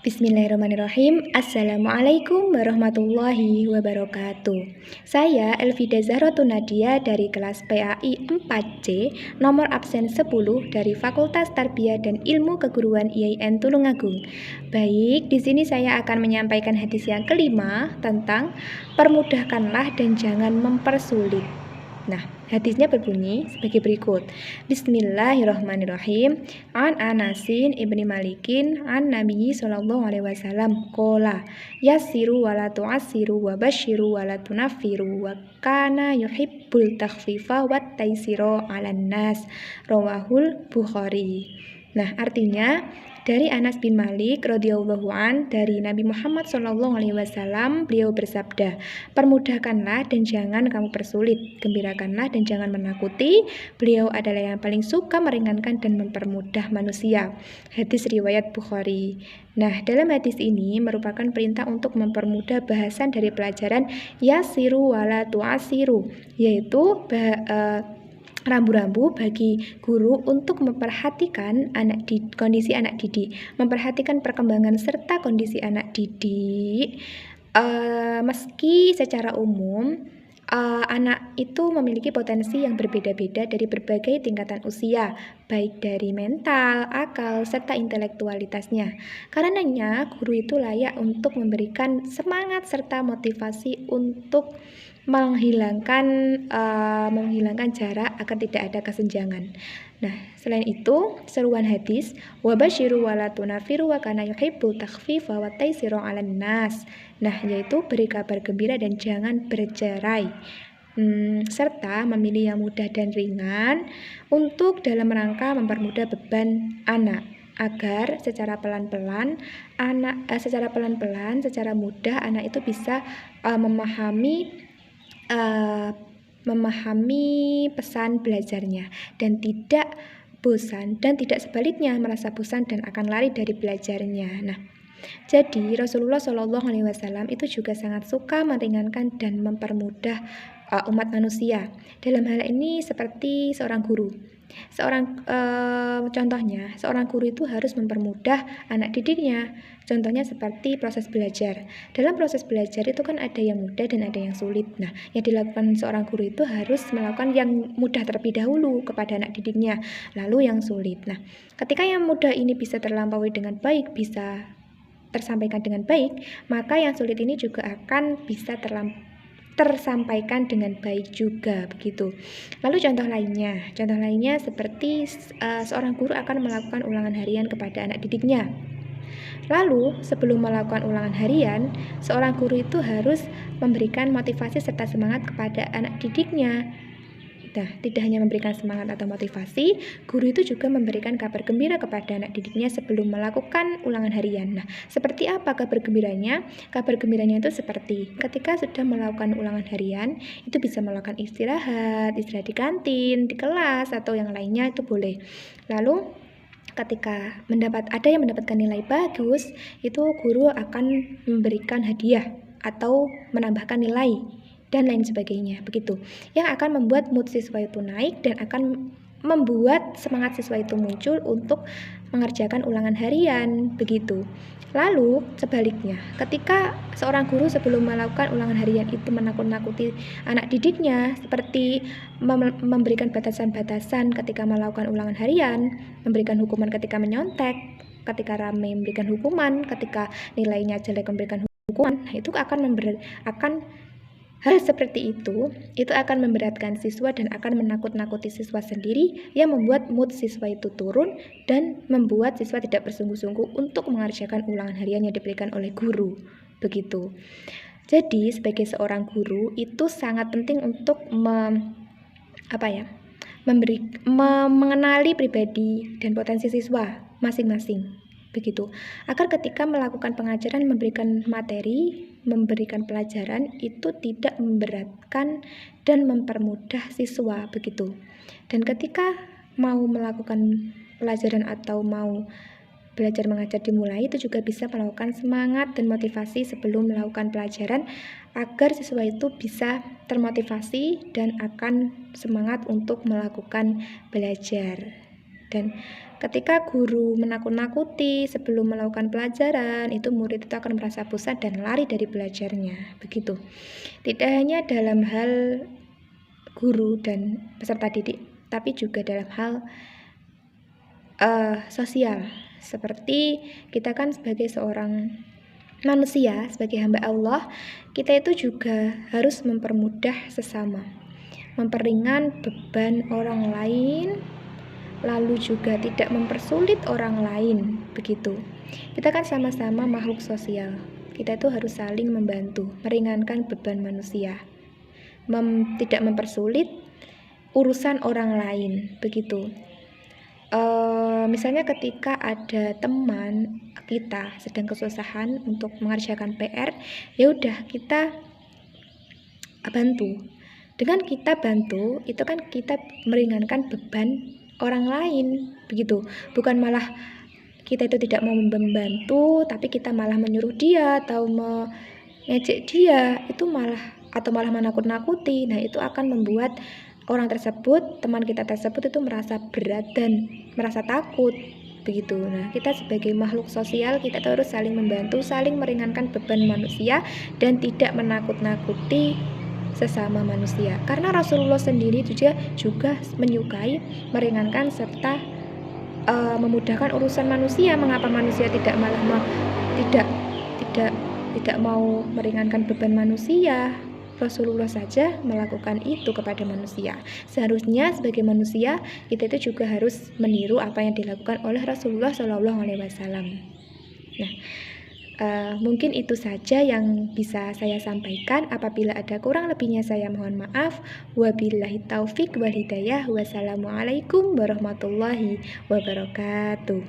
Bismillahirrahmanirrahim. Assalamualaikum warahmatullahi wabarakatuh. Saya Elvida Zahrotu Nadia dari kelas PAI 4C, nomor absen 10 dari Fakultas Tarbiyah dan Ilmu Keguruan IAIN Tulungagung. Baik, di sini saya akan menyampaikan hadis yang kelima tentang permudahkanlah dan jangan mempersulit. Nah, hadisnya berbunyi sebagai berikut. Bismillahirrahmanirrahim. An Anasin ibni Malikin an Nabi sallallahu alaihi wasallam qala yassiru wa la tu'assiru wa basyiru wa la tunaffiru wa kana yuhibbul takhfifa wat taysira 'alan nas. Rawahul Bukhari. Nah, artinya dari Anas bin Malik radhiyallahu an dari Nabi Muhammad sallallahu alaihi wasallam, beliau bersabda, "Permudahkanlah dan jangan kamu persulit, gembirakanlah dan jangan menakuti. Beliau adalah yang paling suka meringankan dan mempermudah manusia." Hadis riwayat Bukhari. Nah, dalam hadis ini merupakan perintah untuk mempermudah bahasan dari pelajaran yasiru wala tu'asiru, yaitu rambu-rambu bagi guru untuk memperhatikan kondisi anak didik, memperhatikan perkembangan serta kondisi anak didik. Meski secara umum anak itu memiliki potensi yang berbeda-beda dari berbagai tingkatan usia, baik dari mental, akal, serta intelektualitasnya. Karenanya, guru itu layak untuk memberikan semangat serta motivasi untuk menghilangkan jarak agar tidak ada kesenjangan. Nah, selain itu, seruan hadis wabasyiru wala tunafiru wa kana yuhibbu takhfifa wa taysira 'alan nas. Nah, yaitu beri kabar gembira dan jangan bercerai. Serta memilih yang mudah dan ringan untuk dalam rangka mempermudah beban anak agar secara pelan-pelan, secara mudah anak itu bisa memahami pesan belajarnya dan tidak bosan dan tidak sebaliknya merasa bosan dan akan lari dari belajarnya. Nah, jadi Rasulullah Shallallahu Alaihi Wasallam itu juga sangat suka meringankan dan mempermudah umat manusia. Dalam hal ini seperti seorang guru. Contohnya, seorang guru itu harus mempermudah anak didiknya. Contohnya seperti proses belajar. Dalam proses belajar itu kan ada yang mudah dan ada yang sulit. Nah, yang dilakukan seorang guru itu harus melakukan yang mudah terlebih dahulu kepada anak didiknya, lalu yang sulit. Nah, ketika yang mudah ini bisa terlampaui dengan baik, bisa tersampaikan dengan baik, maka yang sulit ini juga akan bisa tersampaikan dengan baik juga, begitu. Lalu contoh lainnya seperti seorang guru akan melakukan ulangan harian kepada anak didiknya. Lalu sebelum melakukan ulangan harian, seorang guru itu harus memberikan motivasi serta semangat kepada anak didiknya. Nah, tidak hanya memberikan semangat atau motivasi, guru itu juga memberikan kabar gembira kepada anak didiknya sebelum melakukan ulangan harian. Nah, seperti apa kabar gembiranya? Kabar gembiranya itu seperti ketika sudah melakukan ulangan harian, itu bisa melakukan istirahat di kantin, di kelas, atau yang lainnya itu boleh. Lalu ketika ada yang mendapatkan nilai bagus, itu guru akan memberikan hadiah atau menambahkan nilai dan lain sebagainya, begitu, yang akan membuat mood siswa itu naik dan akan membuat semangat siswa itu muncul untuk mengerjakan ulangan harian, begitu. Lalu sebaliknya, ketika seorang guru sebelum melakukan ulangan harian itu menakut-nakuti anak didiknya, seperti memberikan batasan-batasan ketika melakukan ulangan harian, memberikan hukuman ketika menyontek, ketika ramai memberikan hukuman, ketika nilainya jelek memberikan hukuman, itu hal seperti itu akan memberatkan siswa dan akan menakut-nakuti siswa sendiri, yang membuat mood siswa itu turun dan membuat siswa tidak bersungguh-sungguh untuk mengerjakan ulangan harian yang diberikan oleh guru, begitu. Jadi sebagai seorang guru itu sangat penting untuk mengenali pribadi dan potensi siswa masing-masing, begitu, agar ketika melakukan pengajaran, memberikan materi, memberikan pelajaran itu tidak memberatkan dan mempermudah siswa, begitu. Dan ketika mau melakukan pelajaran atau mau belajar mengajar dimulai, itu juga bisa melakukan semangat dan motivasi sebelum melakukan pelajaran agar siswa itu bisa termotivasi dan akan semangat untuk melakukan belajar. Dan Ketika guru menakut-nakuti sebelum melakukan pelajaran, itu murid itu akan merasa bosan dan lari dari belajarnya. Begitu. Tidak hanya dalam hal guru dan peserta didik, tapi juga dalam hal sosial. Seperti kita kan sebagai seorang manusia, sebagai hamba Allah, kita itu juga harus mempermudah sesama, memperingan beban orang lain, lalu juga tidak mempersulit orang lain. Begitu. Kita kan sama-sama makhluk sosial. Kita itu harus saling membantu, meringankan beban manusia, tidak mempersulit urusan orang lain. Begitu. Misalnya ketika ada teman kita sedang kesusahan untuk mengerjakan PR, ya udah kita bantu. Dengan kita bantu, itu kan kita meringankan beban orang lain, begitu. Bukan malah kita itu tidak mau membantu, tapi kita malah menyuruh dia atau mengejek dia, itu malah menakut-nakuti. Nah, itu akan membuat orang tersebut, teman kita tersebut itu merasa berat dan merasa takut, begitu. Nah, kita sebagai makhluk sosial, kita itu harus saling membantu, saling meringankan beban manusia dan tidak menakut-nakuti sesama manusia. Karena Rasulullah sendiri juga menyukai meringankan serta memudahkan urusan manusia. Mengapa manusia tidak mau meringankan beban manusia? Rasulullah saja melakukan itu kepada manusia. Seharusnya sebagai manusia kita itu juga harus meniru apa yang dilakukan oleh Rasulullah SAW. Nah, mungkin itu saja yang bisa saya sampaikan. Apabila ada kurang lebihnya saya mohon maaf. Wabillahi taufik wal hidayah. Wassalamualaikum warahmatullahi wabarakatuh.